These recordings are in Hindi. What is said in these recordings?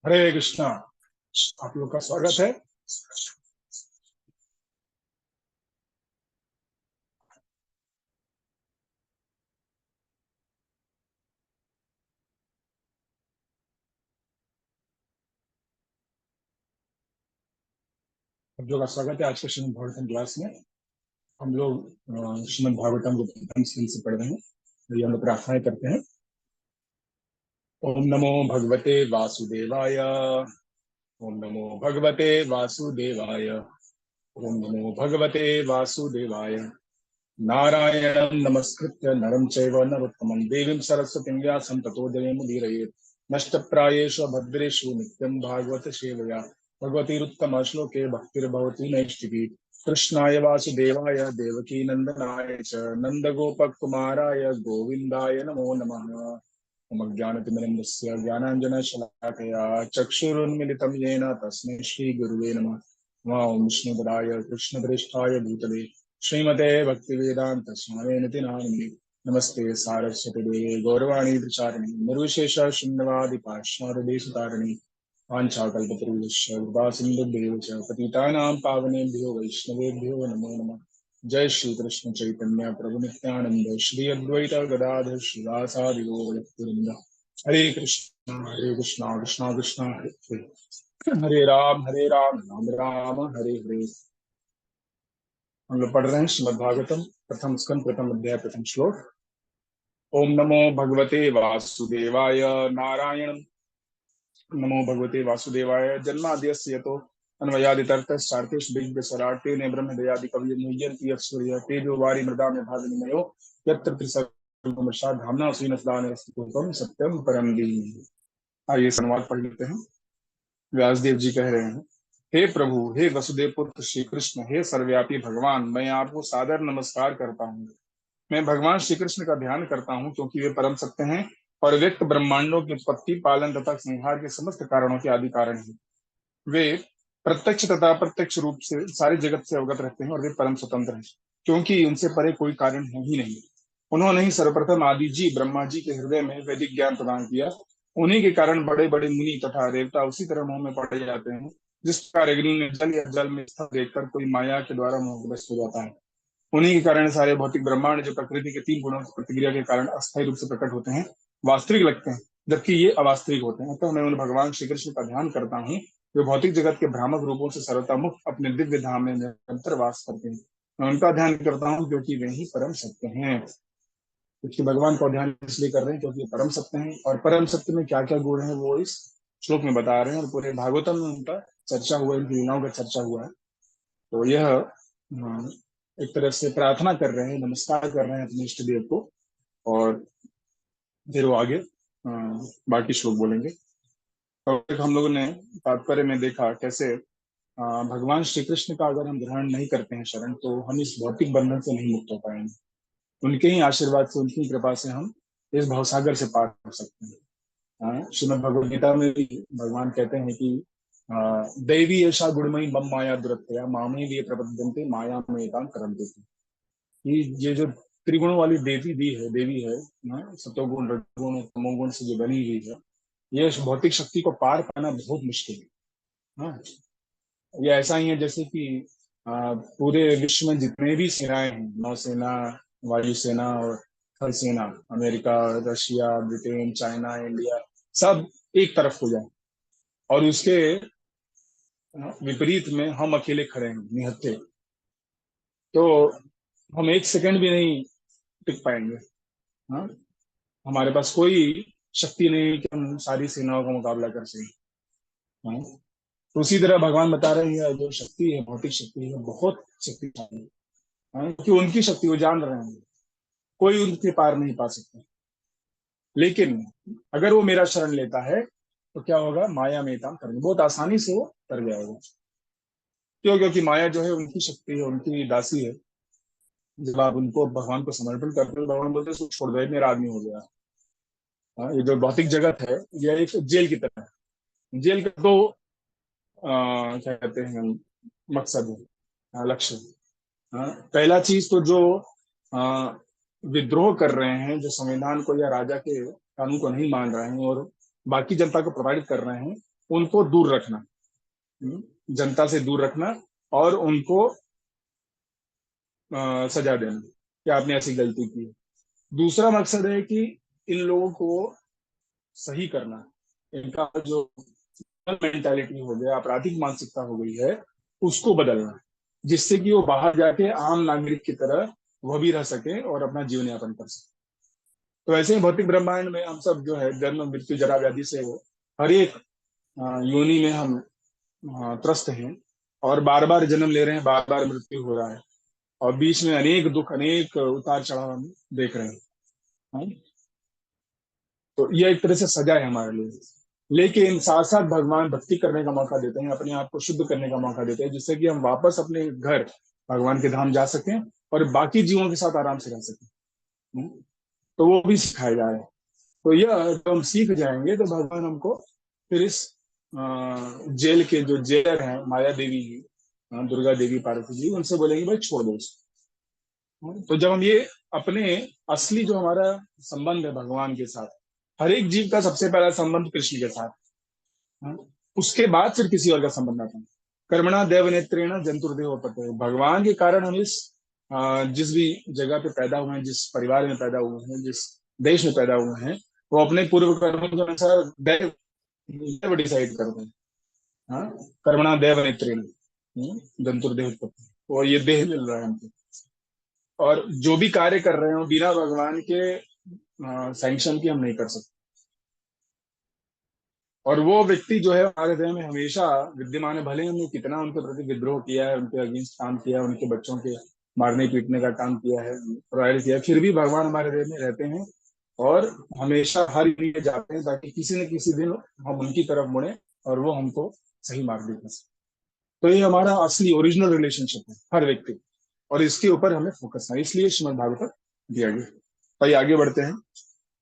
हरे कृष्णा। आप लोग का स्वागत है। आप लोग का स्वागत है आज के श्रीमद् भागवतम क्लास में। हम लोग श्रीमद् भागवतम को प्रथम स्कंद से पढ़ रहे हैं। तो ये हम लोग प्रार्थनाएं करते हैं। ओम नमो भगवते वासुदेवाय। ओम नमो भगवते वासुदेवाय। ओम नमो भगवते वासुदेवाय। नारायणं नमस्कृत्य नरं चैव नरोत्तमं देवीं सरस्वतीं व्यासं ततो जयमुदीरयेत्। नष्टप्रायेषु भद्रेषु नित्यं भागवत सेवया भगवतीरुत्तम श्लोके भक्तिर्भवति नैष्टिकी। कृष्णाय वासुदेवाय देवकी नंदनाय च नन्दगोपकुमाराय गोविन्दाय नमो नमः। मम ज्ञानतिमिरन्दस्य ज्ञानाञ्जनशलाकया चक्षुरुन्मिलितं येन तस्मै श्रीगुरुवे नमः। नमो विष्णुपदाय कृष्णप्रेष्ठाय भूतले श्रीमते भक्तिवेदांत स्वामिनिति नामिने। नमस्ते सारस्वती देवे गौरवाणी प्रचारिणे निर्विशेष शून्यवादि पाश्चात्यदेशतारिणे। वाञ्छाकल्पतरुश्च कृपा सिन्धुभ्येव च पतितानां पावनेभ्यो वैष्णवेभ्यो नमो नमः। जय श्री कृष्ण चैतन्य प्रभु नित्यानंद श्री अद्वैत गदाधर श्रीवासादि गौरभक्तवृंद। हरे कृष्णा कृष्णा कृष्णा हरे हरे, हरे राम राम राम हरे हरे। हम लोग पढ़ रहे हैं श्रीमद् भागवतम प्रथम स्कंद प्रथम अध्याय प्रथम श्लोक। ओम नमो भगवते वासुदेवाय। नारायण नमो भगवते वासुदेवाय। जन्माद्यस्य यतो अन्वयादितर्थश्चार्तेष विघ्नस्वराट्तेने ब्रह्मदयादि कवयो मुह्यन्ति यत्सूर्यः तेजो वारि मृदा मेधा विनिमयो यत्र त्रिसर्गमर्षा धाम्ना स्वीन सदा निरस्तकुहकं सत्यम परम धीमहि। आइए संवाद पढ़ लेते हैं। व्यासदेव जी कह रहे हैं, हे प्रभु, हे वसुदेव पुत्र श्री कृष्ण, हे सर्वव्यापी भगवान, मैं आपको सादर नमस्कार करता हूँ। मैं भगवान श्री कृष्ण का ध्यान करता हूँ क्योंकि वे परम सत्य हैं और व्यक्त ब्रह्मांडों की उत्पत्ति पालन तथा संहार के समस्त कारणों के आदि कारण हैं। वे प्रत्यक्ष तथा अप्रत्यक्ष रूप से सारे जगत से अवगत रहते हैं और वे परम स्वतंत्र हैं क्योंकि उनसे परे कोई कारण है ही नहीं। उन्होंने ही सर्वप्रथम आदि जी ब्रह्मा जी के हृदय में वैदिक ज्ञान प्रदान किया। उन्हीं के कारण बड़े बड़े मुनि तथा देवता उसी तरह मोह में पड़े जाते हैं जिस प्रकार अग्नि में जल या जल में स्थित देखकर कोई माया के द्वारा मोहग्रस्त हो जाता है। उन्हीं के कारण सारे भौतिक ब्रह्मांड जो प्रकृति के तीन गुणों की प्रतिक्रिया के कारण अस्थायी रूप से प्रकट होते हैं, वास्तविक लगते हैं, जबकि ये अवास्तविक होते हैं। तो मैं उन भगवान श्री कृष्ण का ध्यान करता हूँ जो भौतिक जगत के भ्रामक रूपों से सर्वथा मुक्त अपने दिव्य धाम में निरंतर वास करते हैं। मैं उनका ध्यान करता हूँ क्योंकि वे ही परम सत्य हैं। क्योंकि भगवान का ध्यान इसलिए कर रहे हैं क्योंकि परम सत्य हैं, और परम सत्य में क्या क्या गुण है वो इस श्लोक में बता रहे हैं, और पूरे भागवतम में उनका चर्चा हुआ है, उनकी लीलाओं का चर्चा हुआ है। तो यह एक तरह से प्रार्थना कर रहे हैं, नमस्कार कर रहे हैं अपने इष्ट देव को। और फिर वो आगे बाकी श्लोक बोलेंगे। और हम लोगों ने तात्पर्य में देखा कैसे भगवान श्री कृष्ण का अगर हम ग्रहण नहीं करते हैं शरण, तो हम इस भौतिक बंधन से नहीं मुक्त हो पाएंगे। उनके ही आशीर्वाद से, उनकी कृपा से हम इस भवसागर से पार हो सकते हैं। श्रीमद् भगवद गीता में भी भगवान कहते हैं कि दैवी ऐसा गुणमयी मम माया दुरत्या मामे लिए प्रबद्धन्ते माया में एतां करन्ते। ये जो त्रिगुण वाली देवी है ना, सतोगुण रजोगुण और तमोगुण से जो बनी हुई है, ये इस भौतिक शक्ति को पार पाना बहुत मुश्किल है। हाँ, ये ऐसा ही है जैसे कि पूरे विश्व में जितने भी सेनाएं हैं, नौसेना, वायुसेना और थल सेना, America, Russia, Britain, China, India, सब एक तरफ हो जाए और उसके विपरीत में हम अकेले खड़े हैं निहत्थे, तो हम एक सेकंड भी नहीं टिक पाएंगे। हाँ, हमारे पास कोई शक्ति नहीं है कि हम सारी सेनाओं का मुकाबला कर सकें। हाँ? तो उसी तरह भगवान बता रहे हैं जो शक्ति है, भौतिक शक्ति है, बहुत शक्तिशाली है। हाँ? कि उनकी शक्ति वो जान रहे हैं, कोई उनके पार नहीं पा सकता। लेकिन अगर वो मेरा शरण लेता है तो क्या होगा, माया में काम करेंगे, बहुत आसानी से वो कर जाएगा। क्यों? क्योंकि माया जो है उनकी शक्ति है, उनकी दासी है। जब आप उनको भगवान को समर्पण करते हो, भगवान बोलते हैं छोड़ दो, मेरा आदमी हो गया। हाँ, ये जो भौतिक जगत है यह एक जेल की तरह है। जेल का दो क्या कहते हैं मकसद है, लक्ष्य। हाँ, पहला चीज तो जो अ, विद्रोह कर रहे हैं, जो संविधान को या राजा के कानून को नहीं मान रहे हैं और बाकी जनता को प्रताड़ित कर रहे हैं, उनको दूर रखना, जनता से दूर रखना, और उनको सजा देना कि आपने ऐसी गलती की है। दूसरा मकसद है कि इन लोगों को सही करना, इनका जो मेंटालिटी हो गया, आपराधिक मानसिकता हो गई है, उसको बदलना, जिससे कि वो बाहर जाके आम नागरिक की तरह वह भी रह सके और अपना जीवन यापन कर सके। तो ऐसे ही भौतिक ब्रह्मांड में हम सब जो है जन्म मृत्यु जरा व्याधि से वो हर एक योनि में हम त्रस्त हैं, और बार बार जन्म ले रहे हैं, बार बार मृत्यु हो रहा है, और बीच में अनेक दुख, अनेक उतार चढ़ाव हम देख रहे हैं। हाँ? तो यह एक तरह से सजा है हमारे लिए। लेकिन साथ साथ भगवान भक्ति करने का मौका देते हैं, अपने आप को शुद्ध करने का मौका देते हैं, जिससे कि हम वापस अपने घर भगवान के धाम जा सकें और बाकी जीवों के साथ आराम से रह सकें। हम्म? तो वो भी सिखाया जा रहा है। तो यह जब हम सीख जाएंगे तो भगवान हमको फिर इस जेल के जो जेलर हैं माया देवी जी, दुर्गा देवी, पार्वती जी, उनसे बोलेंगे भाई छोड़ दो इसको। तो जब हम ये अपने असली जो हमारा संबंध है भगवान के साथ, हर एक जीव का सबसे पहला संबंध कृष्ण के साथ, हाँ? उसके बाद फिर किसी और का संबंध आता है। कर्मणा देव नेत्रेण जंतुर्देव पते, भगवान के कारण हम इस जिस भी जगह पे पैदा हुए हैं, जिस परिवार में पैदा हुए हैं, जिस देश में पैदा हुए हैं, वो अपने पूर्व कर्मों के अनुसार देव देव डिसाइड करते हैं। हाँ? कर्मणा देव नेत्रेण जंतुर्देव पते, तो ये देह मिल रहा है हमको, और जो भी कार्य कर रहे हो बिना भगवान के सैंक्शन की हम नहीं कर सकते। और वो व्यक्ति जो है हमारे हृदय में हमेशा विद्यमान है, भले हमने कितना उनके प्रति विद्रोह किया है, उनके अगेंस्ट काम किया है, उनके बच्चों के मारने पीटने का काम किया है, प्रॉयल किया है, फिर भी भगवान हमारे हृदय में रहते हैं, और हमेशा हर लिए जाते हैं ताकि किसी न किसी दिन हम उनकी तरफ मुड़े और वो हमको सही मार्ग दिखा सके। तो ये हमारा असली ओरिजिनल रिलेशनशिप है हर व्यक्ति, और इसके ऊपर हमें फोकस है, इसलिए श्रीमद् भागवत दिया गया। तो आगे बढ़ते हैं।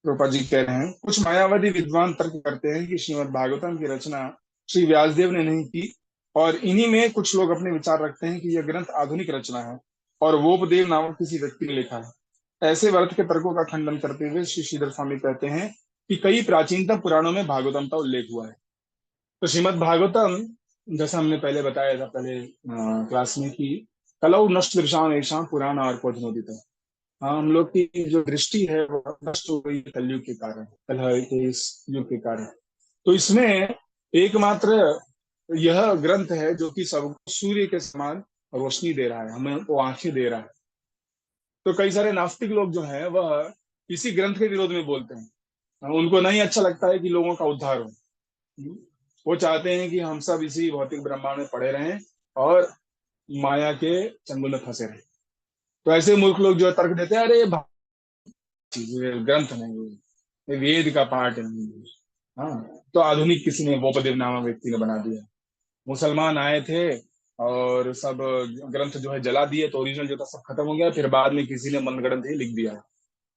रूपा जी कह रहे हैं, कुछ मायावादी विद्वान तर्क करते हैं कि श्रीमद् भागवतम की रचना श्री व्यासदेव ने नहीं की, और इन्हीं में कुछ लोग अपने विचार रखते हैं कि यह ग्रंथ आधुनिक रचना है और वोपदेव नामक किसी व्यक्ति ने लिखा है। ऐसे वर्त के तर्कों का खंडन करते हुए श्री श्रीधर स्वामी कहते हैं कि कई प्राचीनतम पुराणों में भागवतम का उल्लेख हुआ है। तो श्रीमद् भागवतम, जैसा हमने पहले बताया था पहले क्लास में, कि कलौ नष्ट दृशान ऐसा पुराण और पोधनोदित। हाँ, हम लोग की जो दृष्टि है वो नष्ट हो गई है कलयुग के कारण, कलह के इस युग के कारण। तो इसमें एकमात्र यह ग्रंथ है जो कि सबको सूर्य के समान रोशनी दे रहा है, हमें वो आंखें दे रहा है। तो कई सारे नास्तिक लोग जो हैं वह इसी ग्रंथ के विरोध में बोलते हैं। उनको नहीं अच्छा लगता है कि लोगों का उद्धार हो। वो चाहते हैं कि हम सब इसी भौतिक ब्रह्मांड में पड़े रहें और माया के चंगुल में फंसे रहें। तो ऐसे मूर्ख लोग जो है तर्क देते हैं, अरे ये ग्रंथ नहीं, ये वेद का पाठ नहीं है। हाँ, तो आधुनिक किसी ने, भोपदेव नामक व्यक्ति ने बना दिया। मुसलमान आए थे और सब ग्रंथ जो है जला दिए, तो ओरिजिनल जो था सब खत्म हो गया, फिर बाद में किसी ने मनगढ़ंत ही लिख दिया है।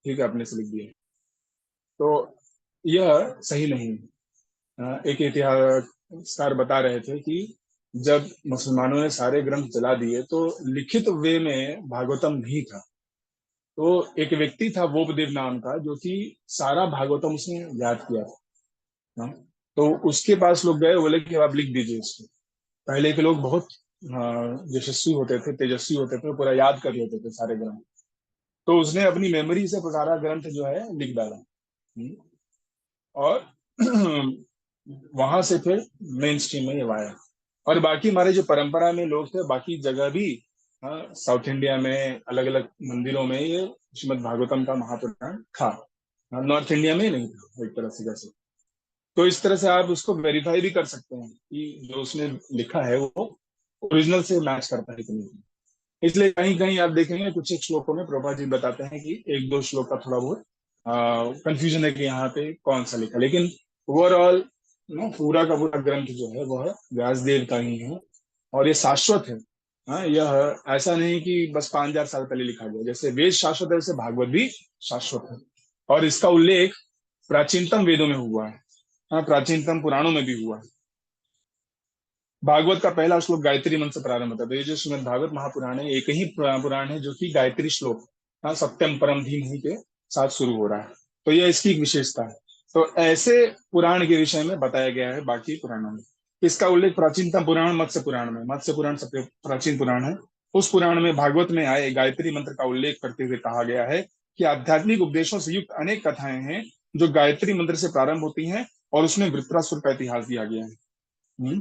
ठीक है, अपने से लिख दिया है। तो यह सही नहीं है। एक इतिहासकार बता रहे थे कि जब मुसलमानों ने सारे ग्रंथ जला दिए तो लिखित वे में भागवतम नहीं था। तो एक व्यक्ति था वोपदेव नाम का, जो कि सारा भागवतम उसने याद किया था। हाँ? तो उसके पास लोग गए, बोले कि आप लिख दीजिए इसको। पहले के लोग बहुत यशस्वी होते थे, तेजस्वी होते थे, पूरा याद कर लेते थे सारे ग्रंथ। तो उसने अपनी मेमोरी से सारा ग्रंथ जो है लिख डाला। हम्म, और वहां से फिर मेन स्ट्रीम में ये आया। और बाकी हमारे जो परंपरा में लोग थे बाकी जगह भी, साउथ इंडिया में अलग अलग मंदिरों में ये श्रीमद् भागवतम का महापुराण था। नॉर्थ इंडिया में नहीं था एक तरह से जैसे। तो इस तरह से आप उसको वेरीफाई भी कर सकते हैं कि जो उसने लिखा है वो ओरिजिनल से मैच करता है कि नहीं। इसलिए कहीं कहीं आप देखेंगे कुछ एक श्लोकों में प्रभा जी बताते हैं कि एक दो श्लोक का थोड़ा बहुत कंफ्यूजन है कि यहाँ पे कौन सा लिखा, लेकिन ओवरऑल पूरा का पूरा ग्रंथ जो है वह व्यासदेव का ही है, और ये शाश्वत है। हाँ, यह ऐसा नहीं कि बस 5,000 साल पहले लिखा गया। जैसे वेद शाश्वत है वैसे भागवत भी शाश्वत है, और इसका उल्लेख प्राचीनतम वेदों में हुआ है। हाँ, प्राचीनतम पुराणों में भी हुआ है। भागवत का पहला श्लोक गायत्री मंत्र से प्रारंभ होता है। तो ये जो श्रीमद् भागवत महापुराण है, एक ही पुराण है जो कि गायत्री श्लोक, हाँ, सत्यम परम धीमहि के साथ शुरू हो रहा है। तो यह इसकी एक विशेषता है। तो ऐसे पुराण के विषय में बताया गया है बाकी पुराणों में। इसका उल्लेख प्राचीनतम पुराण मत्स्य पुराण में, मत्स्य पुराण सबसे प्राचीन पुराण है, उस पुराण में भागवत में आए गायत्री मंत्र का उल्लेख करते हुए कहा गया है कि आध्यात्मिक उपदेशों से युक्त अनेक कथाएं हैं जो गायत्री मंत्र से प्रारंभ होती हैं, और उसमें वृत्रासुर का इतिहास दिया गया है।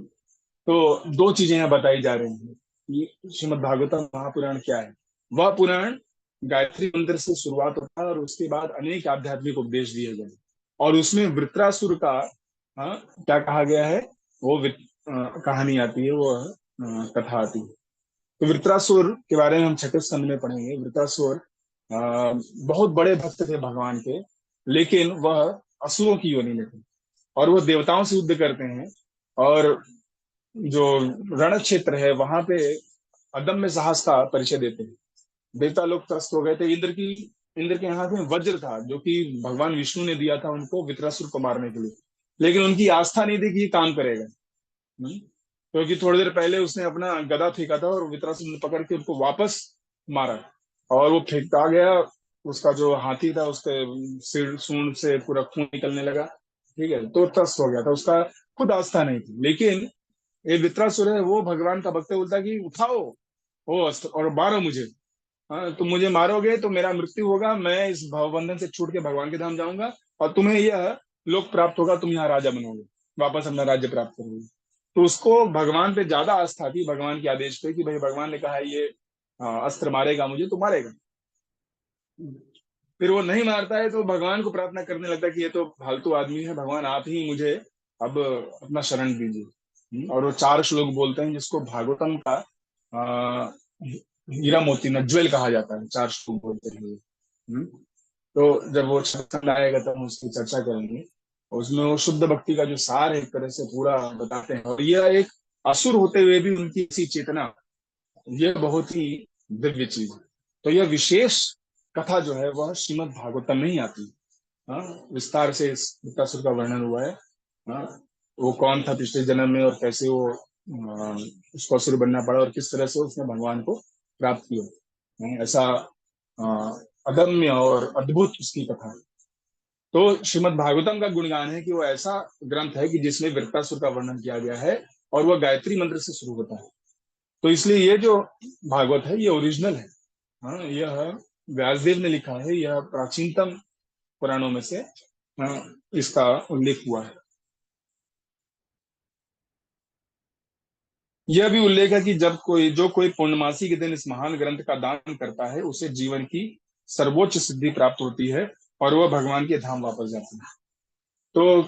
तो दो चीजें यहाँ बताई जा रही हैं कि श्रीमद् भागवतम महापुराण क्या है। वह पुराण गायत्री मंत्र से शुरुआत होता है और उसके बाद अनेक आध्यात्मिक उपदेश दिए गए, और उसमें वृत्रासुर का क्या कहा गया है, वो कहानी आती है, वो कथा आती है। तो वृत्रासुर के बारे में हम छठे स्कंद में पढ़ेंगे। वृत्रासुर बहुत बड़े भक्त थे भगवान के, लेकिन वह असुरों की योनि में थे, और वो देवताओं से युद्ध करते हैं, और जो रण क्षेत्र है वहां पे अदम्य साहस का परिचय देते हैं। देवता लोग त्रस्त हो गए थे। इंद्र के हाथ में वज्र था, जो कि भगवान विष्णु ने दिया था उनको वृत्रासुर को मारने के लिए, लेकिन उनकी आस्था नहीं थी कि ये काम करेगा। क्योंकि थोड़ी देर पहले उसने अपना गदा फेंका था और वित्रासुर ने पकड़ के उनको वापस मारा, और वो फेंकता गया, उसका जो हाथी था उसके सिर सूंड से पूरा खून निकलने लगा। ठीक है, तो त्रस्त हो गया था, उसका खुद आस्था नहीं थी। लेकिन ये वित्रासुर है, वो भगवान का भक्त है, बोलता है कि उठाओ वो अस्त्र और मारो मुझे। हाँ, तुम मुझे मारोगे तो मेरा मृत्यु होगा, मैं इस भवबंधन से छूट के भगवान के धाम जाऊंगा, और तुम्हें यह लोक प्राप्त होगा, तुम यहाँ राजा बनोगे, वापस अपना राज्य प्राप्त करोगे। तो उसको भगवान पे ज्यादा आस्था थी, भगवान के आदेश पे, कि भाई भगवान ने कहा है ये अस्त्र मारेगा मुझे, तो मारेगा। फिर वो नहीं मारता है तो भगवान को प्रार्थना करने लगता है कि ये तो फालतू आदमी है, भगवान आप ही मुझे अब अपना शरण दीजिए। और वो चार श्लोक बोलते हैं, जिसको भागवतम का आ, हीरा मोती नज्वेल कहा जाता है, चार श्लोक बोलते हैं ये। तो जब वो सत्संग आएगा तब हम उसकी चर्चा करेंगे। उसमें वो शुद्ध भक्ति का जो सार है एक तरह से पूरा बताते हैं, और यह एक असुर होते हुए भी उनकी ऐसी चेतना, यह बहुत ही दिव्य चीज है। तो यह विशेष कथा जो है वह श्रीमद् भागवतम में ही आती है। विस्तार से इस वृत्तासुर का वर्णन हुआ है। हाँ, वो कौन था पिछले जन्म में, और कैसे वो उसको असुर बनना पड़ा, और किस तरह से उसने भगवान को प्राप्त किया। ऐसा अदम्य और अद्भुत उसकी कथा है। तो श्रीमद् भागवतम का गुणगान है कि वो ऐसा ग्रंथ है कि जिसमें वृत्तासुर का वर्णन किया गया है, और वह गायत्री मंत्र से शुरू होता है। तो इसलिए ये जो भागवत है ये ओरिजिनल है। हाँ, यह व्यासदेव ने लिखा है, यह प्राचीनतम पुराणों में से इसका उल्लेख हुआ है। यह भी उल्लेख है कि जब कोई पूर्णमासी के दिन इस महान ग्रंथ का दान करता है, उसे जीवन की सर्वोच्च सिद्धि प्राप्त होती है, और वह भगवान के धाम वापस जाता है। तो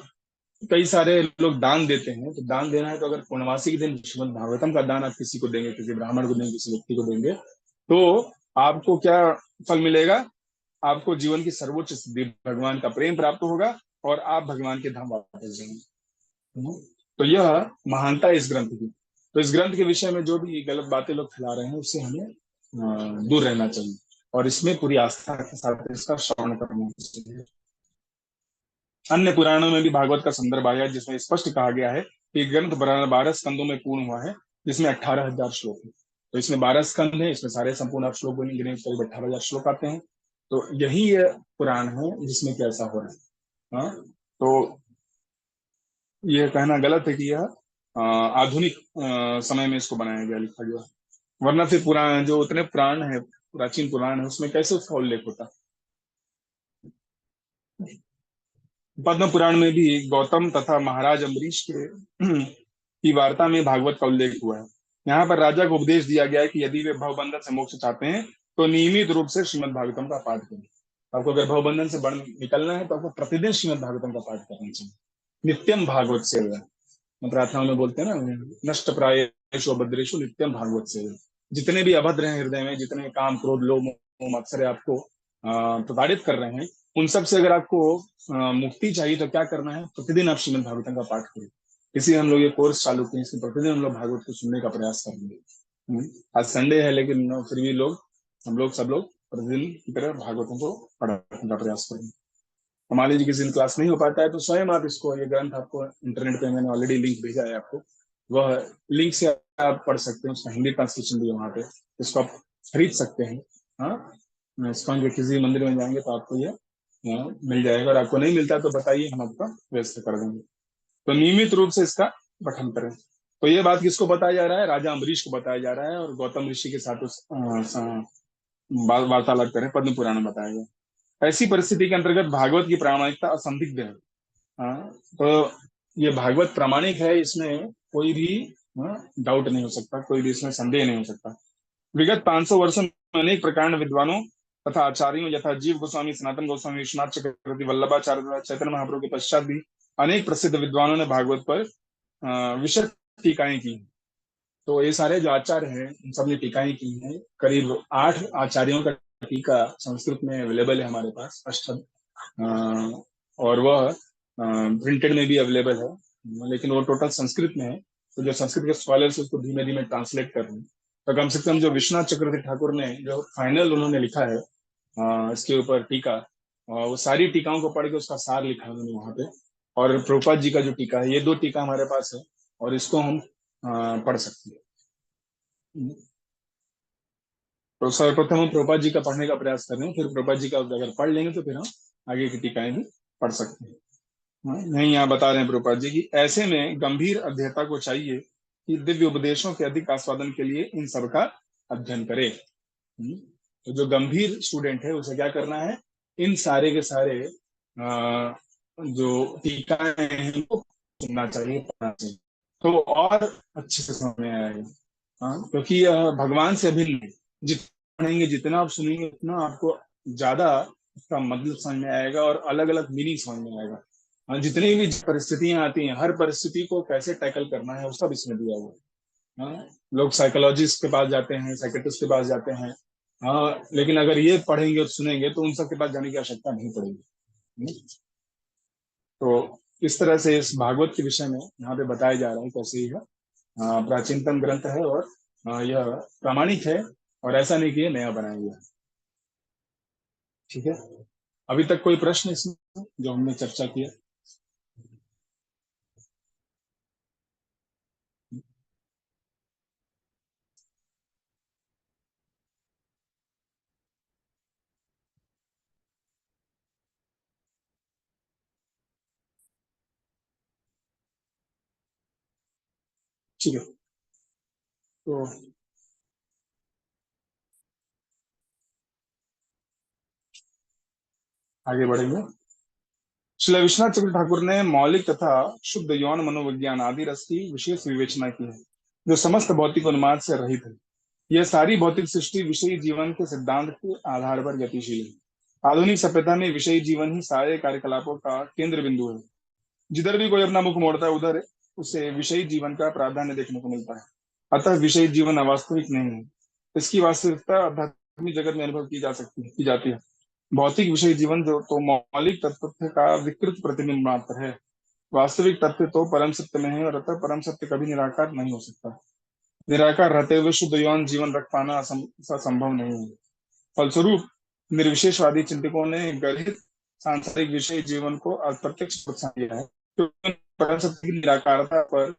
कई सारे लोग दान देते हैं, तो दान देना है तो अगर पूर्णमासी के दिन श्रीमद् भागवतम का दान आप किसी को देंगे, किसी ब्राह्मण को देंगे, किसी व्यक्ति को देंगे, तो आपको क्या फल मिलेगा? आपको जीवन की सर्वोच्च सिद्धि, भगवान का प्रेम प्राप्त होगा, और आप भगवान के धाम वापस जाएंगे। तो यह महानता है इस ग्रंथ की। तो इस ग्रंथ के विषय में जो भी गलत बातें लोग फैला रहे हैं, उससे हमें दूर रहना चाहिए, और इसमें पूरी आस्था के साथ इसका श्रवण करना चाहिए। अन्य पुराणों में भी भागवत का संदर्भ आया है, जिसमें स्पष्ट कहा गया है कि ग्रंथ 12 स्कंदों में पूर्ण हुआ है, जिसमें 18,000 श्लोक है। तो इसमें 12 स्कंद है, इसमें सारे संपूर्ण आप श्लोक गिने, करीब 18,000 श्लोक आते हैं। तो यही ये पुराण है जिसमें कि ऐसा हो रहा है। तो ये कहना गलत है कि यह आधुनिक समय में इसको बनाया गया, लिखा गया। वरना फिर पुराण जो उतने पुराण है, प्राचीन पुराण है, उसमें कैसे उसका उल्लेख होता? पद्म पुराण में भी गौतम तथा महाराज अम्बरीश के की वार्ता में भागवत का उल्लेख हुआ है। यहाँ पर राजा को उपदेश दिया गया है कि यदि वे भवबंधन से मोक्ष चाहते हैं तो नियमित रूप से श्रीमद् भागवतम का पाठ करें। आपको अगर भवबंधन से बन निकलना है तो आपको प्रतिदिन श्रीमद् भागवतम का पाठ करना चाहिए। नित्यम भागवत सेवा, प्रार्थनाओं में बोलते हैं ना, नष्ट प्रायेषु भद्रेषु नित्यम भागवत सेवा। जितने भी अभद्र हैं हृदय में, जितने काम क्रोध लोभ मोह मत्सर आपको प्रताड़ित कर रहे हैं, उन सब से अगर आपको मुक्ति चाहिए तो क्या करना है? प्रतिदिन आप श्रीमद् भागवतम का पाठ करें। इसी हम लोग ये कोर्स चालू किए, इसमें प्रतिदिन हम लोग भागवत को सुनने का प्रयास करेंगे। आज संडे है, लेकिन फिर भी हम लोग सब लोग प्रतिदिन की तरह भागवतों को पढ़ने का प्रयास करेंगे। मान लीजिए किसी दिन क्लास नहीं हो पाता है तो स्वयं आप इसको, ये ग्रंथ आपको इंटरनेट पे मैंने ऑलरेडी लिंक भेजा है आपको, वह लिंक से आप पढ़ सकते हैं। उसका हिंदी ट्रांसलेशन भी है वहाँ पे, इसको आप खरीद सकते हैं। हाँ, इस्कॉन के किसी मंदिर में जाएंगे तो आपको ये मिल जाएगा। और आपको नहीं मिलता तो बताइए, हम आपका व्यवस्था कर देंगे। तो नियमित रूप से इसका पठन करें। तो ये बात किसको बताया जा रहा है? राजा अम्बरीश को बताया जा रहा है, और गौतम ऋषि के साथ उस वार्तालाप करें, पद्म पुराण में बताया गया। ऐसी परिस्थिति के अंतर्गत भागवत की प्रामाणिकता असंदिग्ध है। हाँ, तो ये भागवत प्रामाणिक है, इसमें कोई भी डाउट नहीं हो सकता, कोई भी इसमें संदेह नहीं हो सकता। विगत 500 वर्षों में अनेक प्रकार विद्वानों तथा आचार्यों यथा जीव गोस्वामी, सनातन गोस्वामी, विश्वनाथ चक्रवर्ती, वल्लभाचार्य तथा चैतन्य महाप्रभु के पश्चात भी अनेक प्रसिद्ध विद्वानों ने भागवत पर विशद टीकाएं की। तो ये सारे जो आचार्य हैं उन सब ने टीकाएं की हैं। करीब 8 आचार्यों का टीका संस्कृत में अवेलेबल है हमारे पास, अष्टम। और वह प्रिंटेड में भी अवेलेबल है, लेकिन वो टोटल संस्कृत में है। तो जो संस्कृत के स्कॉलर्स उसको धीमे धीमे ट्रांसलेट कर रहे हैं। तो कम से कम जो विश्वनाथ चक्रवर्ती ठाकुर ने जो फाइनल उन्होंने लिखा है इसके ऊपर टीका, वो सारी टीकाओं को पढ़ के उसका सार लिखा है उन्होंने वहां पे। और प्रभुपाद जी का जो टीका है, ये 2 टीका हमारे पास है, और इसको हम पढ़ सकते हैं। तो सर्वप्रथम हम प्रभुपाद जी का पढ़ने का प्रयास कर रहे हैं, फिर प्रभुपाद जी का अगर पढ़ लेंगे तो फिर हम आगे की टीकाएं भी पढ़ सकते हैं। नहीं, यहाँ बता रहे हैं प्रभुपाद जी की ऐसे में गंभीर अध्येता को चाहिए कि दिव्य उपदेशों के अधिक आस्वादन के लिए इन सब का अध्ययन करे। तो जो गंभीर स्टूडेंट है उसे क्या करना है? इन सारे के सारे जो टीकाएं हैं उनको सुनना चाहिए, पढ़ना चाहिए, तो और अच्छे से समझ में आएगा। क्योंकि यह भगवान से अभिन्न है। जितना पढ़ेंगे, जितना आप सुनेंगे, उतना आपको ज्यादा उसका मतलब समझ में आएगा और अलग अलग मीनिंग समझ में आएगा। जितनी भी परिस्थितियां आती हैं, हर परिस्थिति को कैसे टैकल करना है वो सब इसमें दिया हुआ है। लोग साइकोलॉजिस्ट के पास जाते हैं, साइकेट्रिस्ट के पास जाते हैं। लेकिन अगर ये पढ़ेंगे और सुनेंगे तो उन सब के पास जाने की आवश्यकता नहीं पड़ेगी। तो इस तरह से इस भागवत के विषय में यहाँ पे बताया जा रहा है कैसे यह प्राचीनतम ग्रंथ है, और यह प्रामाणिक है, और ऐसा नहीं कि ये नया बनाया गया है। ठीक है, अभी तक कोई प्रश्न इसमें जो हमने चर्चा किया? ठीक है, तो आगे बढ़ेंगे। श्री विश्वनाथ चक्र ठाकुर ने मौलिक तथा शुद्ध यौन मनोविज्ञान आदि रस की विशेष विवेचना की है, जो समस्त भौतिक उन्माद से रहित है। यह सारी भौतिक सृष्टि विषयी जीवन के सिद्धांत के आधार पर गतिशील है। आधुनिक सभ्यता में विषयी जीवन ही सारे कार्यकलापों का केंद्र बिंदु है। जिधर भी कोई अपना मुख मोड़ता है, उधर उसे विषयी जीवन का प्राधान्य देखने को मिलता है। अतः विषयी जीवन अवास्तविक नहीं है। इसकी वास्तविकता आध्यात्मिक जगत में अनुभव की जा सकती है, की जाती है। भौतिक विषय जीवन जो तो मौलिक तत्व का विकृत प्रतिबिंब मात्र है। वास्तविक तत्व तो परम सत्य में है, और अतः परम सत्य कभी निराकार नहीं हो सकता। निराकार रहते हुए शुद्ध यौन जीवन रख पाना संभव नहीं है। फलस्वरूप निर्विशेषवादी चिंतकों ने गृहीत सांसारिक विषय जीवन को अप्रत्यक्ष प्रोत्साहन दिया है, क्योंकि परम सत्य की निराकारता पर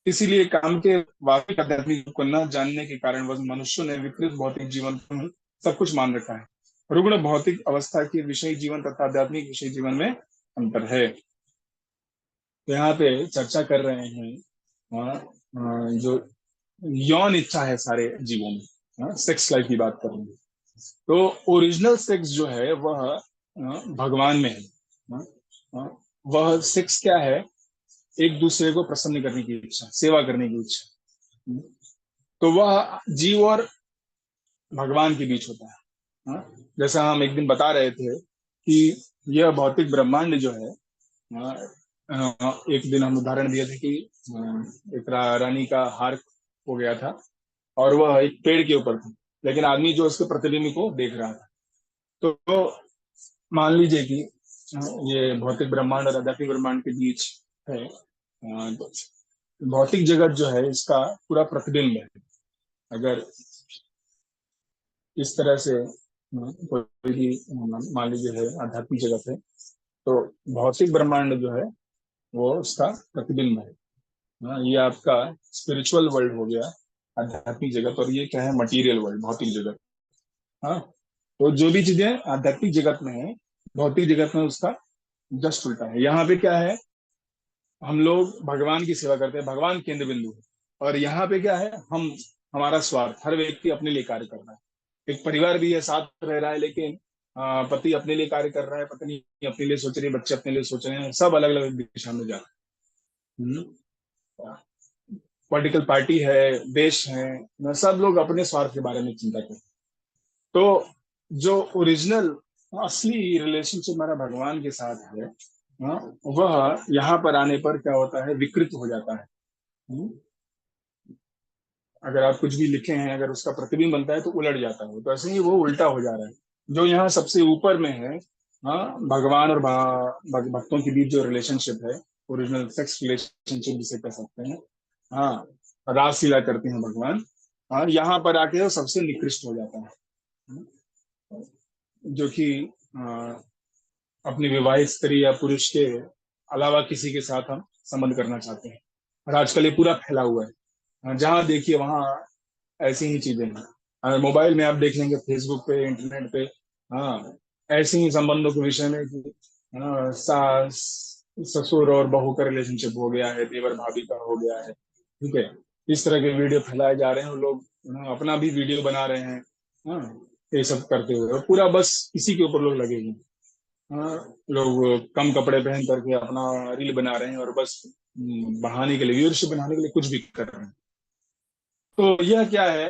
इसीलिए काम के वास्तविक आध्यात्मिक को न जानने के कारण वह मनुष्यों ने विकृत भौतिक जीवन को सब कुछ मान रखा है। रुग्ण भौतिक अवस्था के विषय जीवन तथा आध्यात्मिक विषय जीवन में अंतर है। तो यहाँ पे चर्चा कर रहे हैं जो यौन इच्छा है सारे जीवों में, सेक्स लाइफ की बात कर रहे हैं। तो ओरिजिनल सेक्स जो है वह भगवान में है। वह सेक्स क्या है? एक दूसरे को प्रसन्न करने की इच्छा, सेवा करने की इच्छा। तो वह जीव और भगवान के बीच होता है। जैसा हम एक दिन बता रहे थे कि यह भौतिक ब्रह्मांड जो है, एक दिन हम उदाहरण दिए थे कि एक रानी का हार हो गया था, और वह एक पेड़ के ऊपर था, लेकिन आदमी जो उसके प्रतिबिंब को देख रहा था। तो मान लीजिए कि ये भौतिक ब्रह्मांड और आध्यात्मिक ब्रह्मांड के बीच है। तो भौतिक जगत जो है इसका पूरा प्रतिबिंब है। अगर इस तरह से कोई भी मान लीजिए है आध्यात्मिक जगत है, तो भौतिक ब्रह्मांड जो है वो उसका प्रतिबिंब है। ये आपका स्पिरिचुअल वर्ल्ड हो गया, आध्यात्मिक जगत। और ये क्या है? मटेरियल वर्ल्ड, भौतिक जगत। हाँ, तो जो भी चीजें आध्यात्मिक जगत में है, भौतिक जगत में उसका जस्ट उल्टा है। यहाँ पे क्या है, हम लोग भगवान की सेवा करते हैं, भगवान केंद्र बिंदु है। और यहाँ पे क्या है, हम हमारा स्वार्थ, हर व्यक्ति अपने लिए कार्य कर रहा है। एक परिवार भी है, साथ रह रहा है, लेकिन पति अपने लिए कार्य कर रहा है, पत्नी अपने लिए सोच रही है, बच्चे अपने लिए सोच रहे हैं, सब अलग अलग दिशा में जा रहे हैं। पॉलिटिकल पार्टी है, देश है, सब लोग अपने स्वार्थ के बारे में चिंता करते हैं। तो जो ओरिजिनल असली रिलेशनशिप हमारा भगवान के साथ है, हाँ, वह यहाँ पर आने पर क्या होता है, विकृत हो जाता है। हम्म, अगर आप कुछ भी लिखे हैं, अगर उसका प्रतिबिंब बनता है तो उलट जाता है, तो ऐसे ही वो उल्टा हो जा रहा है। जो यहाँ सबसे ऊपर में है, हाँ, भगवान और भक्तों के बीच जो रिलेशनशिप है, ओरिजिनल सेक्स रिलेशनशिप जिसे कह सकते हैं, हाँ, रासलीला करते हैं भगवान, हाँ, यहाँ पर आके वो सबसे निकृष्ट हो जाता है। जो कि अपनी विवाहित स्त्री या पुरुष के अलावा किसी के साथ हम संबंध करना चाहते हैं। और आजकल ये पूरा फैला हुआ है, जहाँ देखिए वहाँ ऐसी ही चीजें हैं। मोबाइल में आप देख लेंगे, फेसबुक पे, इंटरनेट पे, हाँ, ऐसे ही संबंधों के विषय में कि सास ससुर और बहू का रिलेशनशिप हो गया है, देवर भाभी का हो गया है, ठीक है। इस तरह के वीडियो फैलाए जा रहे हैं, और लोग अपना भी वीडियो बना रहे हैं, हाँ, ये सब करते हुए, और पूरा बस इसी के ऊपर लोग लगे हुए हैं। हाँ, लोग कम कपड़े पहन करके अपना रील बना रहे हैं, और बस बहाने के लिए, व्यूअरशिप बनाने के लिए कुछ भी कर रहे हैं। तो यह क्या है,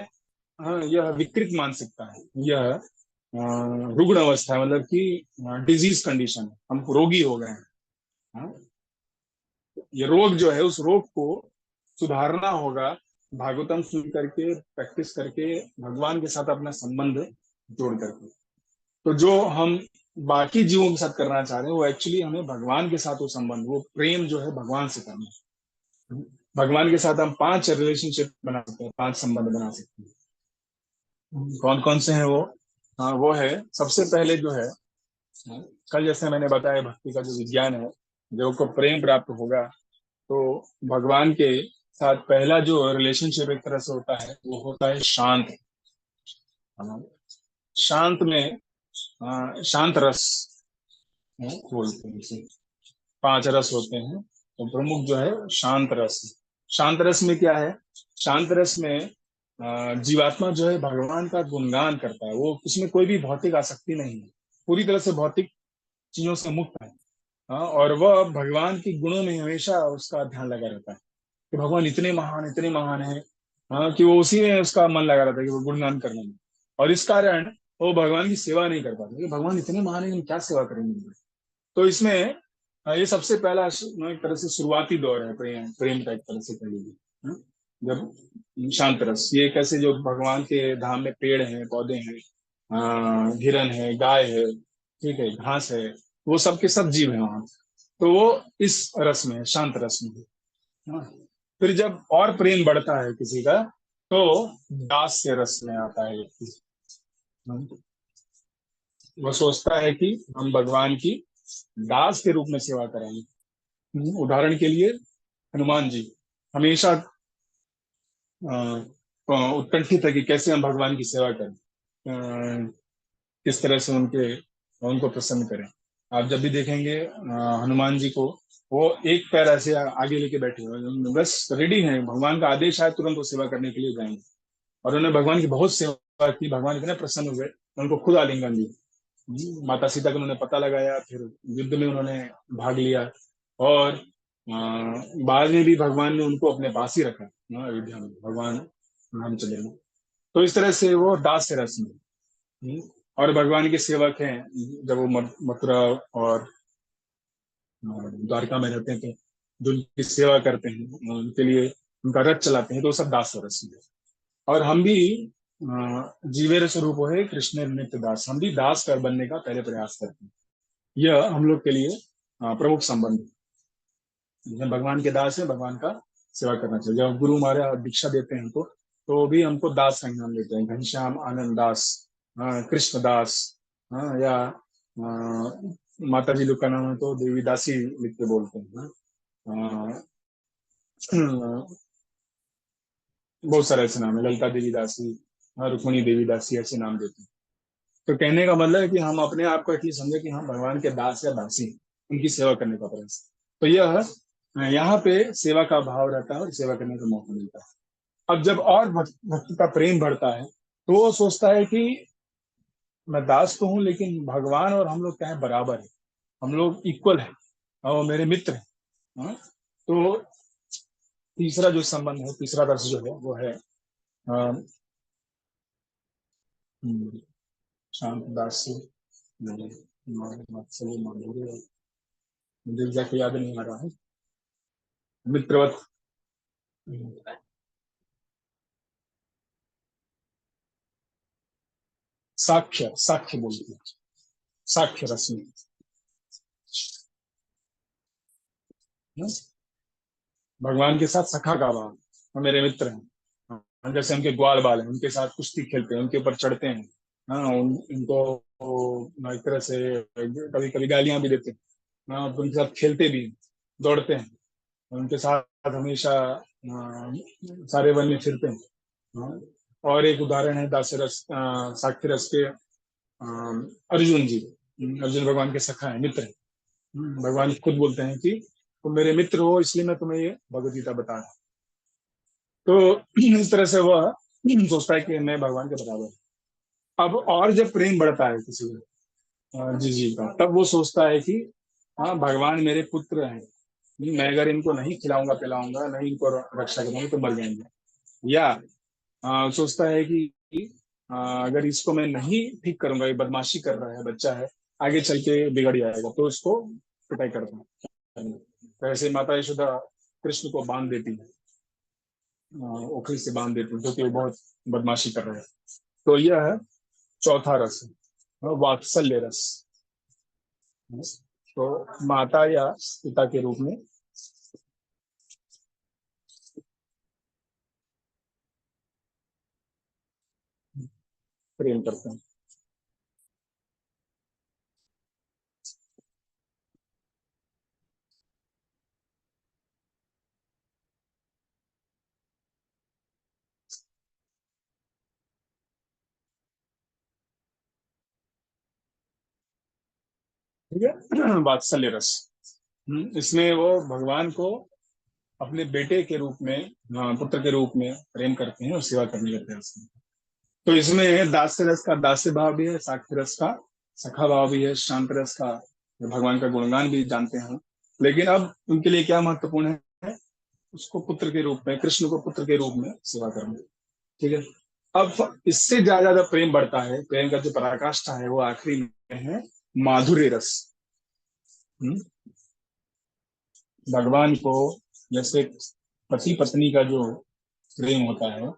हाँ, यह विकृत मानसिकता है, यह रुग्ण अवस्था है, मतलब कि डिजीज कंडीशन है, हम रोगी हो गए हैं। हाँ? ये रोग जो है, उस रोग को सुधारना होगा, भागवतम सुन करके, प्रैक्टिस करके, भगवान के साथ अपना संबंध जोड़ करके। तो जो हम बाकी जीवों के साथ करना चाह रहे हैं, वो एक्चुअली हमें भगवान के साथ वो संबंध, वो प्रेम जो है भगवान से करना है। भगवान के साथ हम 5 रिलेशनशिप बना सकते हैं, 5 संबंध बना सकते हैं। कौन कौन से हैं वो? हाँ, वो है, सबसे पहले जो है, कल जैसे मैंने बताया, भक्ति का जो विज्ञान है, जो को प्रेम प्राप्त होगा, तो भगवान के साथ पहला जो रिलेशनशिप एक तरह से होता है, वो होता है शांत। हाँ, शांत में, शांत रस, बोलते हैं इसे। 5 रस होते हैं, तो प्रमुख जो है शांत रस। शांत रस में क्या है, शांत रस में जीवात्मा जो है भगवान का गुणगान करता है, वो उसमें कोई भी भौतिक आसक्ति नहीं है, पूरी तरह से भौतिक चीजों से मुक्त है। हाँ, और वह भगवान के गुणों में हमेशा उसका ध्यान लगा रहता है, कि भगवान इतने महान है, हाँ, कि वो उसी में उसका मन लगा रहता है, कि वो गुणगान करने में। और इस कारण वो भगवान की सेवा नहीं कर पाते, कि भगवान इतने महान है, हम क्या सेवा करेंगे। तो इसमें ये सबसे पहला एक तरह से शुरुआती दौर है, प्रेम प्रेम का, एक तरह से कह लीजिए। हाँ? जब शांत रस, ये कैसे, जो भगवान के धाम में पेड़ हैं, पौधे हैं, हिरन है, गाय है, ठीक है, घास है, वो सब के सब जीव है वहां। तो वो इस रस में है, शांत रस में है। हाँ? फिर जब और प्रेम बढ़ता है किसी का, तो दास्य रस में आता है व्यक्ति। हाँ? वो सोचता है कि हम भगवान की दास के रूप में सेवा करेंगे। उदाहरण के लिए हनुमान जी हमेशा उत्कंठित है कि कैसे हम भगवान की सेवा करें, किस तरह से उनको प्रसन्न करें। आप जब भी देखेंगे हनुमान जी को, वो एक पैर ऐसे आगे लेके बैठे हुए हैं, बस रेडी हैं, भगवान का आदेश आए तुरंत वो सेवा करने के लिए जाएंगे। और उन्होंने भगवान की बहुत सेवा की, भगवान इतने प्रसन्न हुए, उनको खुद आलिंगन दिया। माता सीता का उन्होंने पता लगाया, फिर युद्ध में उन्होंने भाग लिया, और बाद में भी भगवान ने उनको अपने पास ही रखा, अयोध्या में, भगवान रामचंद्र ने। तो इस तरह से वो दास से रस्म है। और भगवान के सेवक हैं, जब वो मथुरा और द्वारका में रहते हैं, तो जो उनकी सेवा करते हैं, उनके लिए उनका रथ चलाते हैं, तो वो सब दास और रस्म है। और हम भी जीवेर स्वरूप है कृष्ण नित्य दास, हम भी दास कर बनने का पहले प्रयास करते हैं। यह हम लोग के लिए प्रमुख संबंध है। जब भगवान के दास है, भगवान का सेवा करना चाहिए। जब गुरु हमारे दीक्षा देते हैं हमको, तो भी हमको दास का नाम लेते हैं, घनश्याम आनंद दास, कृष्ण दास, या माता जी लोग का नाम है तो देवी दासी लिख के बोलते हैं। बहुत सारे ऐसे नाम है, ललिता देवी दासी, रुक्मणी देवी दासी, ऐसे नाम देते हैं। तो कहने का मतलब है कि हम अपने आप को एटलीस्ट समझे कि हम भगवान के दास या दासी हैं, उनकी सेवा करने का प्रयास। तो यह यहाँ पे सेवा का भाव रहता है और सेवा करने का मौका मिलता है। अब जब और भक्ति का प्रेम बढ़ता है तो वो सोचता है कि मैं दास तो हूँ, लेकिन भगवान और हम लोग क्या है, बराबर है, हम लोग इक्वल है और वो मेरे मित्र हैं। हाँ? तो तीसरा जो संबंध है, तीसरा रस जो है वो है अ, शांत दास से, वात्सल्य माधुर्य, मुझे जाके याद नहीं आ रहा है, मित्रवत, साक्ष्य साक्ष्य बोलते हैं, साक्ष्य रस में। हाँ? भगवान के साथ सखा का भाव, वो मेरे मित्र हैं। हाँ, जैसे उनके ग्वाल बाल हैं, उनके साथ कुश्ती खेलते हैं, उनके ऊपर चढ़ते हैं। हाँ, उनको एक तरह से कभी कभी गालियां भी देते हैं। हाँ, तो उनके साथ खेलते भी हैं, दौड़ते हैं, उनके साथ हमेशा सारे वन में फिरते हैं। हाँ, और एक उदाहरण है दासरस साक्ष्य रस के, अर्जुन जी। अर्जुन भगवान के सखा है, मित्र है। भगवान खुद बोलते हैं कि तुम मेरे मित्र हो, इसलिए मैं तुम्हें ये भगवत गीता बता रहा हूं। तो इस तरह से वह सोचता है कि मैं भगवान के बराबर हूं। अब और जब प्रेम बढ़ता है किसी को, जी जी का, तब वो सोचता है कि हाँ, भगवान मेरे पुत्र हैं, मैं अगर इनको नहीं खिलाऊंगा पिलाऊंगा, नहीं इनको रक्षा करूंगा तो मर जाएंगे। या सोचता है कि अगर इसको मैं नहीं ठीक करूंगा, ये बदमाशी कर रहा है, बच्चा है, आगे चल के बिगड़ जाएगा, तो इसको पिटाई करता हूँ। तो ऐसे माता यशोदा कृष्ण को बांध देती है, ओखली से बांध देती है, क्योंकि वो बहुत बदमाशी कर रहे हैं। तो यह है चौथा रस है, वात्सल्य रस। तो माता या पिता के रूप में प्रेम करते हैं। ठीक है। वात्सल्य रस, इसमें वो भगवान को अपने बेटे के रूप में, पुत्र के रूप में प्रेम करते हैं और सेवा करने का प्रयास करते हैं। तो इसमें दास्य रस का दास्य भाव भी है, साक्ष्य रस का सखा भाव भी है, शांत रस का भगवान का गुणगान भी जानते हैं। लेकिन अब उनके लिए क्या महत्वपूर्ण है, उसको पुत्र के रूप में, कृष्ण को पुत्र के रूप में सेवा करना। ठीक है। अब इससे ज्यादा ज्यादा प्रेम बढ़ता है, प्रेम का जो पराकाष्ठा है वो आखिरी में है माधुर्य रस। हम्म? भगवान को जैसे पति पत्नी का जो प्रेम होता है,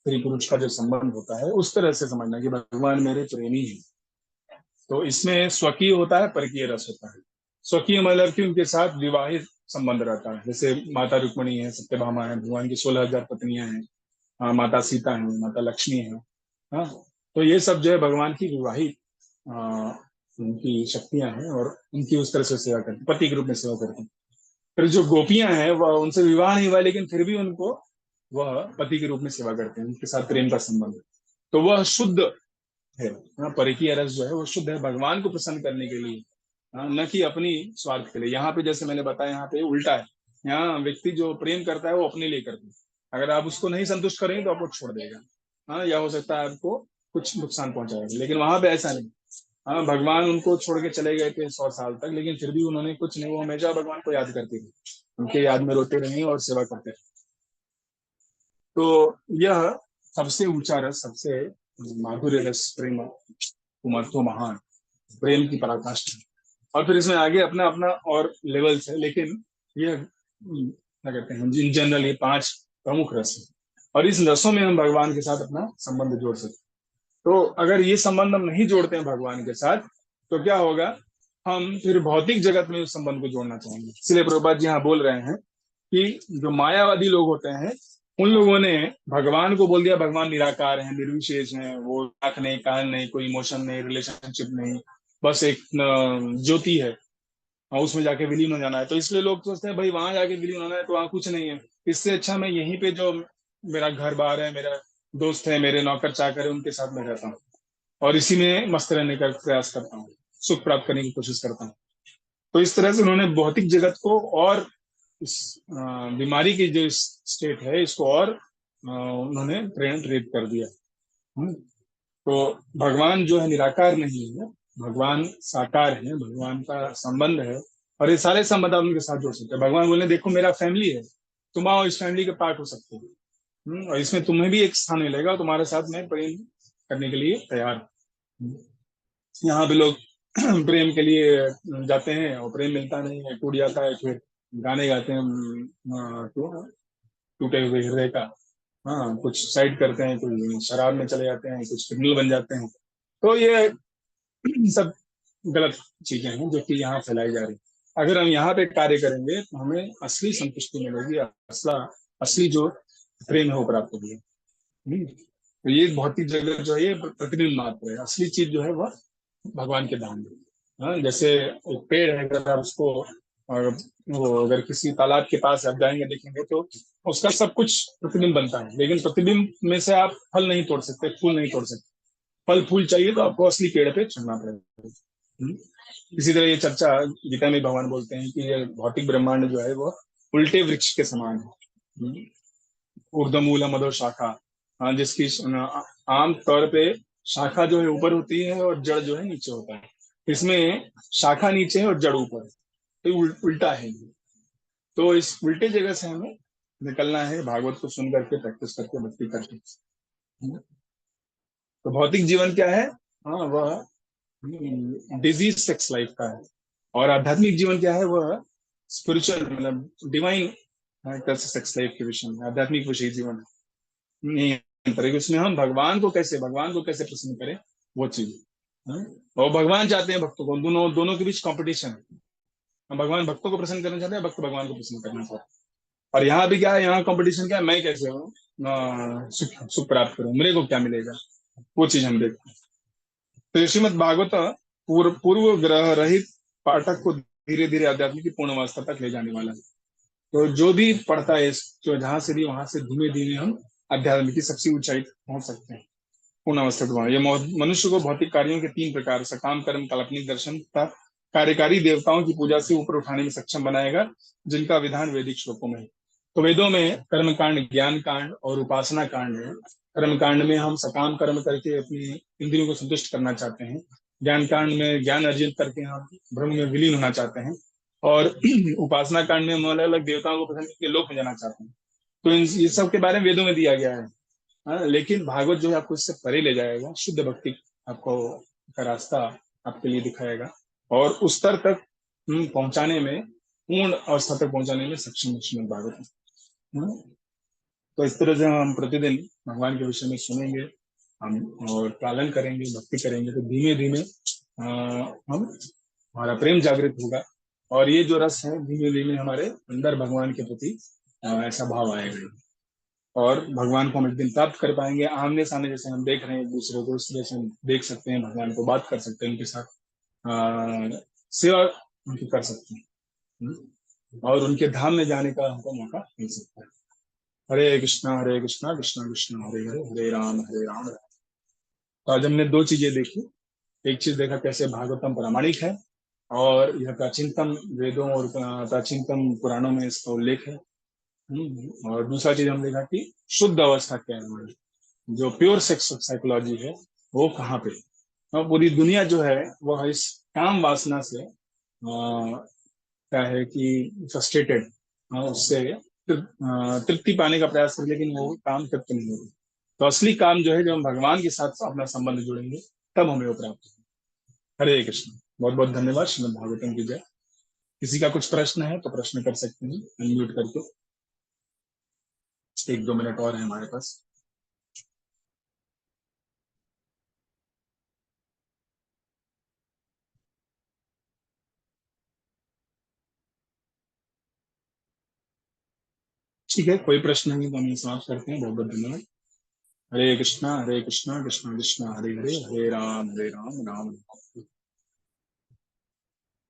स्त्री पुरुष का जो संबंध होता है, उस तरह से समझना कि भगवान मेरे प्रेमी हैं। तो इसमें स्वकीय होता है, परकीय रस होता है। स्वकीय मतलब कि उनके साथ विवाहित संबंध रहता है, जैसे माता रुक्मिणी है, सत्यभामा है, भगवान की 16,000 पत्नियां हैं, माता सीता है, माता लक्ष्मी है। हाँ, तो ये सब जो है भगवान की विवाहित आ, उनकी शक्तियां हैं, और उनकी उस तरह से सेवा करते हैं, पति के रूप में सेवा करते हैं। फिर जो गोपियां हैं वह, उनसे विवाह नहीं हुआ, लेकिन फिर भी उनको वह पति के रूप में सेवा करते हैं, उनके साथ प्रेम का संबंध है। तो वह शुद्ध है। हाँ, परिकीय रस जो है वो शुद्ध है, भगवान को प्रसन्न करने के लिए, हाँ, न कि अपनी स्वार्थ के लिए। यहाँ पे जैसे मैंने बताया, यहाँ पे उल्टा है। यहाँ व्यक्ति जो प्रेम करता है वो अपने लिए करता है, अगर आप उसको नहीं संतुष्ट करेंगे तो आपको छोड़ देगा। हाँ, या हो सकता है आपको कुछ नुकसान पहुंचाएगा, लेकिन वहां पे ऐसा नहीं। हाँ, भगवान उनको छोड़ के चले गए थे 100 साल तक, लेकिन फिर भी उन्होंने कुछ नहीं, वो हमेशा भगवान को याद करते थे, उनके याद में रोते रहे और सेवा करते रहे। तो यह सबसे ऊंचा रस, सबसे माधुर्य रस, प्रेम महत्व महान, प्रेम की पराकाष्ठा। और फिर इसमें आगे अपना अपना और लेवल्स है, लेकिन ये क्या कहते हैं, इन जनरल ये 5 प्रमुख रस है। और इस रसों में हम भगवान के साथ अपना संबंध जोड़ सकते हैं। तो अगर ये संबंध हम नहीं जोड़ते हैं भगवान के साथ, तो क्या होगा, हम फिर भौतिक जगत में उस संबंध को जोड़ना चाहेंगे। इसलिए प्रभुपाद जी यहाँ बोल रहे हैं कि जो मायावादी लोग होते हैं, उन लोगों ने भगवान को बोल दिया भगवान निराकार है, निर्विशेष है, वो आंख नहीं, कान नहीं, कोई इमोशन नहीं, रिलेशनशिप नहीं, बस एक ज्योति है, और उसमें जाके विलीन हो जाना है। तो इसलिए लोग सोचते हैं भाई वहां जाके विलीन होना है तो वहां कुछ नहीं है, इससे अच्छा मैं यहीं पे जो मेरा घर बार है, मेरा दोस्त है, मेरे नौकर चाकर है, उनके साथ मैं रहता हूँ और इसी में मस्त रहने का प्रयास करता हूँ, सुख प्राप्त करने की कोशिश करता हूँ। तो इस तरह से उन्होंने भौतिक जगत को और इस बीमारी की जो स्टेट है इसको और उन्होंने प्रेरित कर दिया। हम्म। तो भगवान जो है निराकार नहीं है, भगवान साकार है, भगवान का संबंध है और ये सारे संबंध आप उनके साथ जोड़ सकते हैं। भगवान बोले देखो मेरा फैमिली है, तुम आओ इस फैमिली के पार्ट हो सकते हो। और इसमें तुम्हें भी एक स्थान मिलेगा और तुम्हारे साथ मैं प्रेम करने के लिए तैयार हूँ। यहाँ पे लोग प्रेम के लिए जाते हैं और प्रेम मिलता नहीं है, टूट जाता है, फिर गाने गाते हैं टूटे हुए हृदय का। हाँ, कुछ साइड करते हैं, कुछ शराब में चले जाते हैं, कुछ क्रिमिनल बन जाते हैं। तो ये सब गलत चीजें हैं जो कि यहाँ फैलाई जा रही है। अगर हम यहाँ पे कार्य करेंगे तो हमें असली संतुष्टि मिलेगी, असला असली जो प्रेम है वो प्राप्त होगी। तो ये भौतिक जगत जो है ये प्रतिबिंब मात्र है, असली चीज जो है वह भगवान के धाम में। हाँ, जैसे एक पेड़ है, अगर आप उसको और वो अगर किसी तालाब के पास आप जाएंगे देखेंगे तो उसका सब कुछ प्रतिबिंब बनता है, लेकिन प्रतिबिंब में से आप फल नहीं तोड़ सकते, फूल नहीं तोड़ सकते। फल फूल चाहिए तो आपको असली पेड़ पे चढ़ना पड़ेगा। हम्म। इसी तरह ये चर्चा गीता में भगवान बोलते हैं कि ये भौतिक ब्रह्मांड जो है वो उल्टे वृक्ष के समान है। ऊर्ध्वमूलम अधो शाखा। हाँ, जिसकी आम तौर पे शाखा जो है ऊपर होती है और जड़ जो है नीचे होता है। इसमें शाखा नीचे है और जड़ ऊपर है, तो ये उल्टा है। तो इस उल्टे जगह से हमें निकलना है, भागवत को सुन करके, प्रैक्टिस करके, भक्ति करके। तो भौतिक जीवन क्या है? हाँ, वह डिजीज सेक्स लाइफ का है। और आध्यात्मिक जीवन क्या है? वह स्पिरिचुअल मतलब डिवाइन सेक्स लाइफ के विषय में आध्यात्मिक विषय जीवन है। नहीं अंतर है कि उसमें हम भगवान को कैसे प्रसन्न करें, वो चीज। हाँ? और भगवान चाहते हैं भक्तों को, दोनों दोनों के बीच कंपटीशन है। हम भगवान भक्तों को प्रसन्न करना चाहते हैं, भक्त भगवान को प्रसन्न करना चाहते हैं। और यहाँ भी क्या है, यहाँ कंपटीशन क्या है, मैं कैसे हूँ सुख सुख प्राप्त करूं, मेरे को क्या मिलेगा, वो चीज हम देखते हैं। तो श्रीमद भागवत पूर्व ग्रह रहित पाठक को धीरे धीरे अध्यात्म की पूर्ण अवस्था तक ले जाने वाला है। तो जो भी पढ़ता है जो जहां से भी वहां से धीमे धीमे हम अध्यात्म की सबसे ऊंचाई तक पहुंच सकते हैं, पूर्ण अवस्था को। ये मनुष्य को भौतिक कार्यों के तीन प्रकार, सकाम कर्म, काल्पनिक दर्शन तथा कार्यकारी देवताओं की पूजा से ऊपर उठाने में सक्षम बनाएगा, जिनका विधान वैदिक श्लोकों में है। तो वेदों में कर्म कांड, ज्ञान कांड और उपासना कांड है। कर्म कांड में हम सकाम कर्म करके अपनी इंद्रियों को संतुष्ट करना चाहते हैं। ज्ञान कांड में ज्ञान अर्जित करके हम ब्रह्म में विलीन होना चाहते हैं। और उपासना कांड में हम अलग अलग देवताओं को प्रसन्न करके लोक में जाना चाहते हैं। तो ये सब के बारे में वेदों में दिया गया है। हाँ, लेकिन भागवत जो है आपको इससे परे ले जाएगा, शुद्ध भक्ति आपको का रास्ता आपके लिए दिखाएगा और उस स्तर तक पहुंचाने में, पूर्ण अवस्था तक पहुंचाने में सक्षम है श्रीमद् भागवत। हम्म, तो इस तरह से हम प्रतिदिन भगवान के विषय में सुनेंगे हम और पालन करेंगे, भक्ति करेंगे, तो धीमे धीमे हम हमारा प्रेम जागृत होगा और ये जो रस है धीमे धीमे हमारे अंदर भगवान के प्रति ऐसा भाव आएगा और भगवान को हम एक दिन प्राप्त कर पाएंगे आमने सामने, जैसे हम देख रहे हैं एक दूसरे को, उस तरह से हम देख सकते हैं भगवान को, बात कर सकते हैं उनके साथ, सेवा उनकी कर सकते हैं। और उनके धाम में जाने का हमको मौका मिल सकता है। हरे कृष्णा कृष्णा कृष्णा हरे हरे, हरे राम हरे राम। तो आज हमने दो चीजें देखी। एक चीज देखा कैसे भागवतम प्रामाणिक है और यह प्राचीनतम वेदों और प्राचीनतम पुराणों में इसका उल्लेख है। और दूसरा चीज हम देखा कि शुद्ध अवस्था क्या है हमारी, जो प्योर सेक्स साइकोलॉजी है वो कहाँ पे है। और पूरी दुनिया जो है वह इस काम वासना से क्या है कि फ्रस्ट्रेटेड, उससे तृप्ति पाने का प्रयास कर, लेकिन वो काम तृप्त नहीं होगा। तो असली काम जो है, जब हम भगवान के साथ अपना संबंध जुड़ेंगे तब हमें वो प्राप्त होगा। हरे कृष्ण। बहुत बहुत धन्यवाद। श्रीमद् भागवतम की जय। किसी का कुछ प्रश्न है तो प्रश्न कर सकते हैं अनम्यूट करके। एक दो मिनट और है हमारे पास। ठीक है, कोई प्रश्न नहीं तो हम समाप्त करते हैं। बहुत बहुत धन्यवाद। हरे कृष्णा कृष्णा कृष्णा हरे हरे, हरे राम राम राम।